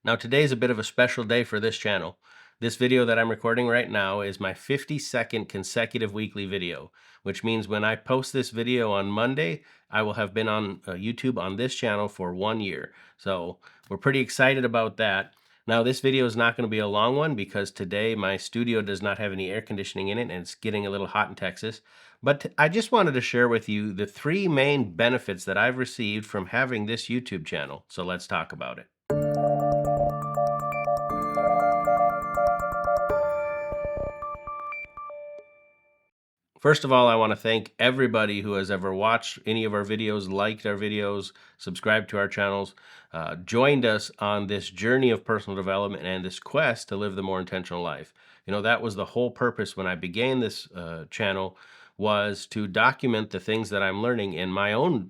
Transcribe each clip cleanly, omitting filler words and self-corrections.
Now, today's a bit of a special day for this channel. This video that I'm recording right now is my 52nd consecutive weekly video, which means when I post this video on Monday, I will have been on YouTube on this channel for 1 year. So we're pretty excited about that. Now, this video is not going to be a long one because today my studio does not have any air conditioning in it and it's getting a little hot in Texas. But I just wanted to share with you the three main benefits that I've received from having this YouTube channel. So let's talk about it. First of all, I want to thank everybody who has ever watched any of our videos, liked our videos, subscribed to our channels, joined us on this journey of personal development and this quest to live the more intentional life. You know, that was the whole purpose when I began this channel, was to document the things that I'm learning in my own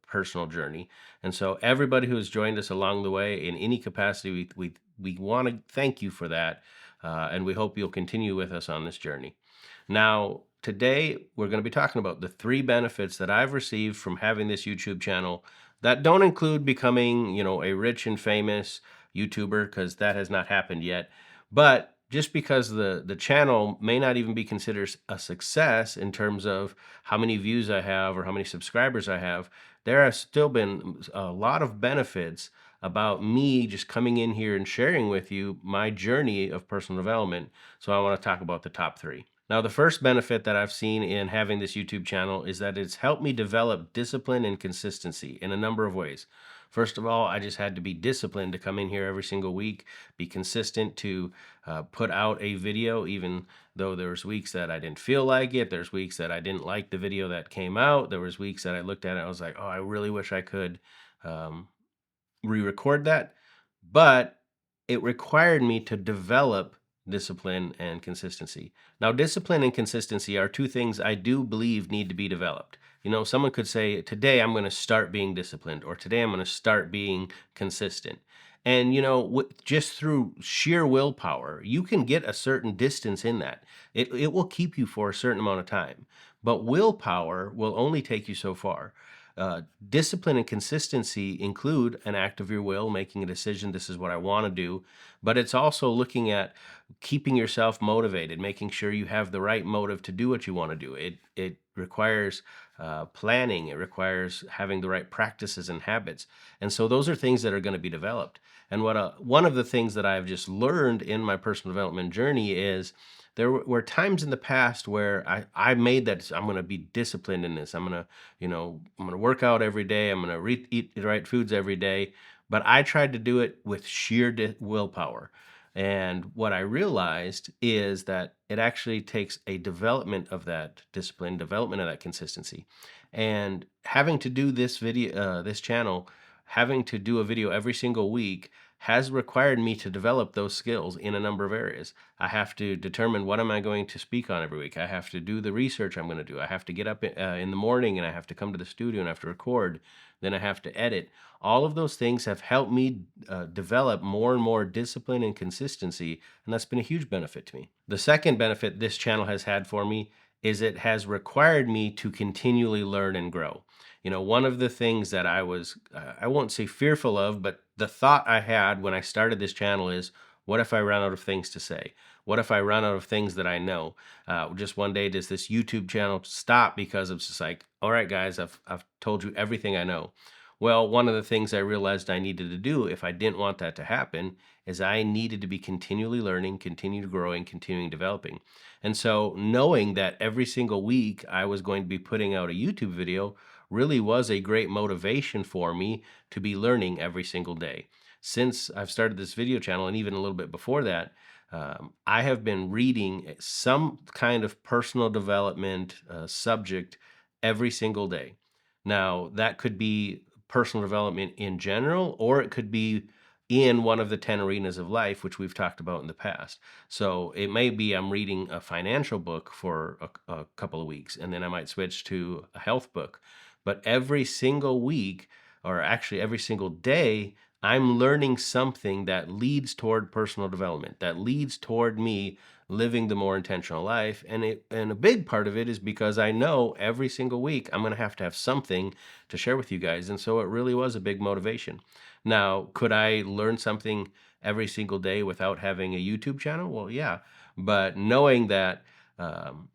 personal journey. And so everybody who has joined us along the way in any capacity, we want to thank you for that. And we hope you'll continue with us on this journey. Now, today we're going to be talking about the three benefits that I've received from having this YouTube channel that don't include becoming, a rich and famous YouTuber, because that has not happened yet. But just because the channel may not even be considered a success in terms of how many views I have or how many subscribers I have, there has still been a lot of benefits about me just coming in here and sharing with you my journey of personal development. So I want to talk about the top three. Now, the first benefit that I've seen in having this YouTube channel is that it's helped me develop discipline and consistency in a number of ways. First of all, I just had to be disciplined to come in here every single week, be consistent to put out a video, even though there was weeks that I didn't feel like it. There's weeks that I didn't like the video that came out. There was weeks that I looked at it, I was like, oh, I really wish I could um, re-record that, but it required me to develop discipline and consistency. Now, discipline and consistency are two things I do believe need to be developed. Someone could say, today I'm going to start being disciplined, or today I'm going to start being consistent. And, just through sheer willpower, you can get a certain distance in that. It will keep you for a certain amount of time, but willpower will only take you so far. Discipline and consistency include an act of your will, making a decision, this is what I want to do, but it's also looking at keeping yourself motivated, making sure you have the right motive to do what you want to do. It requires planning. It requires having the right practices and habits. And so those are things that are going to be developed. And one of the things that I've just learned in my personal development journey is there were times in the past where I made that I'm going to be disciplined in this. I'm going to, I'm going to work out every day. I'm going to eat the right foods every day. But I tried to do it with sheer willpower. And what I realized is that it actually takes a development of that discipline, development of that consistency. And having to do this video, this channel, having to do a video every single week has required me to develop those skills in a number of areas. I have to determine what am I going to speak on every week. I have to do the research I'm going to do. I have to get up in the morning and I have to come to the studio and I have to record. Then I have to edit. All of those things have helped me develop more and more discipline and consistency, and that's been a huge benefit to me. The second benefit this channel has had for me is it has required me to continually learn and grow. One of the things that I was, I won't say fearful of, but the thought I had when I started this channel is, what if I run out of things to say? What if I run out of things that I know? Just one day, does this YouTube channel stop because it's just like, all right, guys, I've told you everything I know. Well, one of the things I realized I needed to do if I didn't want that to happen is I needed to be continually learning, continue growing, continuing developing. And so knowing that every single week I was going to be putting out a YouTube video really was a great motivation for me to be learning every single day. Since I've started this video channel, and even a little bit before that, I have been reading some kind of personal development subject every single day. Now, that could be personal development in general, or it could be in one of the 10 arenas of life, which we've talked about in the past. So it may be I'm reading a financial book for a couple of weeks, and then I might switch to a health book. But every single week, or actually every single day, I'm learning something that leads toward personal development, that leads toward me living the more intentional life. And a big part of it is because I know every single week I'm going to have something to share with you guys. And so it really was a big motivation. Now, could I learn something every single day without having a YouTube channel? Well, yeah. But knowing that um,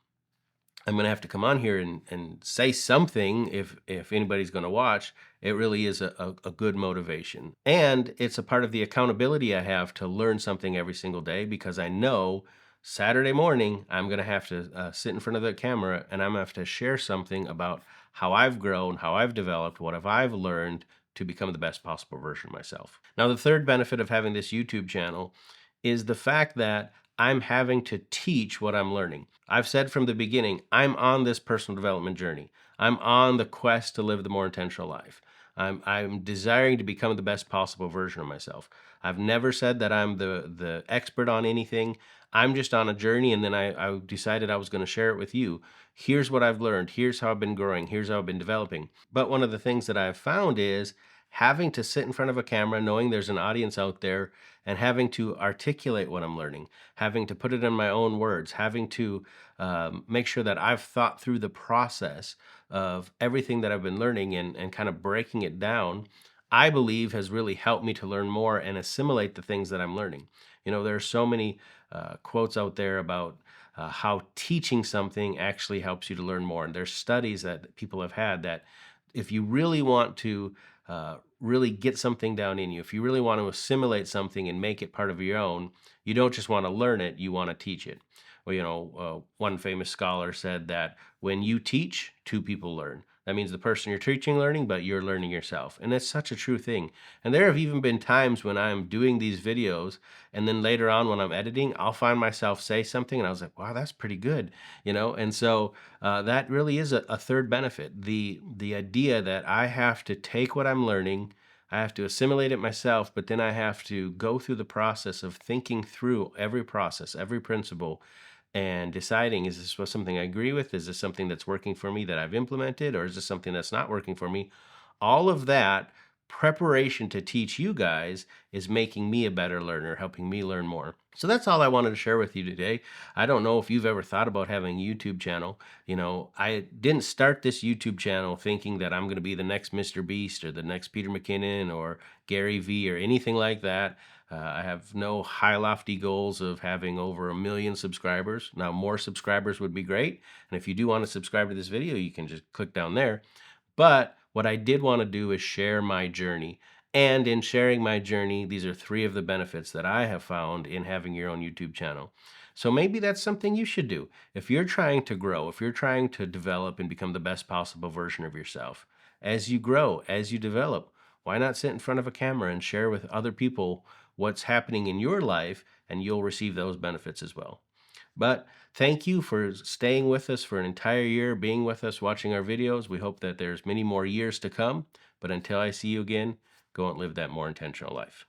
I'm gonna have to come on here and say something if anybody's gonna watch, it really is a good motivation. And it's a part of the accountability I have to learn something every single day because I know Saturday morning I'm gonna have to sit in front of the camera and I'm gonna have to share something about how I've grown, how I've developed, what have I've learned to become the best possible version of myself. Now, the third benefit of having this YouTube channel is the fact that I'm having to teach what I'm learning. I've said from the beginning, I'm on this personal development journey. I'm on the quest to live the more intentional life. I'm desiring to become the best possible version of myself. I've never said that I'm the expert on anything. I'm just on a journey, and then I decided I was going to share it with you. Here's what I've learned. Here's how I've been growing. Here's how I've been developing. But one of the things that I've found is having to sit in front of a camera, knowing there's an audience out there, and having to articulate what I'm learning, having to put it in my own words, having to make sure that I've thought through the process of everything that I've been learning and kind of breaking it down, I believe has really helped me to learn more and assimilate the things that I'm learning. You know, there are so many quotes out there about how teaching something actually helps you to learn more. And there's studies that people have had that if you really want to really get something down in you, if you really want to assimilate something and make it part of your own, you don't just want to learn it, you want to teach it. Well, one famous scholar said that when you teach, two people learn. That means the person you're teaching learning, but you're learning yourself. And that's such a true thing. And there have even been times when I'm doing these videos, and then later on when I'm editing, I'll find myself say something, and I was like, wow, that's pretty good, And so that really is a third benefit. The idea that I have to take what I'm learning, I have to assimilate it myself, but then I have to go through the process of thinking through every process, every principle, and deciding, is this something I agree with? Is this something that's working for me that I've implemented? Or is this something that's not working for me? All of that preparation to teach you guys is making me a better learner, helping me learn more. So that's all I wanted to share with you today. I don't know if you've ever thought about having a YouTube channel. I didn't start this YouTube channel thinking that I'm going to be the next Mr. Beast or the next Peter McKinnon or Gary Vee or anything like that. I have no high lofty goals of having over 1 million subscribers. Now, more subscribers would be great. And if you do want to subscribe to this video, you can just click down there. But what I did want to do is share my journey. And in sharing my journey, these are 3 of the benefits that I have found in having your own YouTube channel. So maybe that's something you should do. If you're trying to grow, if you're trying to develop and become the best possible version of yourself, as you grow, as you develop, why not sit in front of a camera and share with other people what's happening in your life, and you'll receive those benefits as well. But thank you for staying with us for an entire year, being with us, watching our videos. We hope that there's many more years to come. But until I see you again, go and live that more intentional life.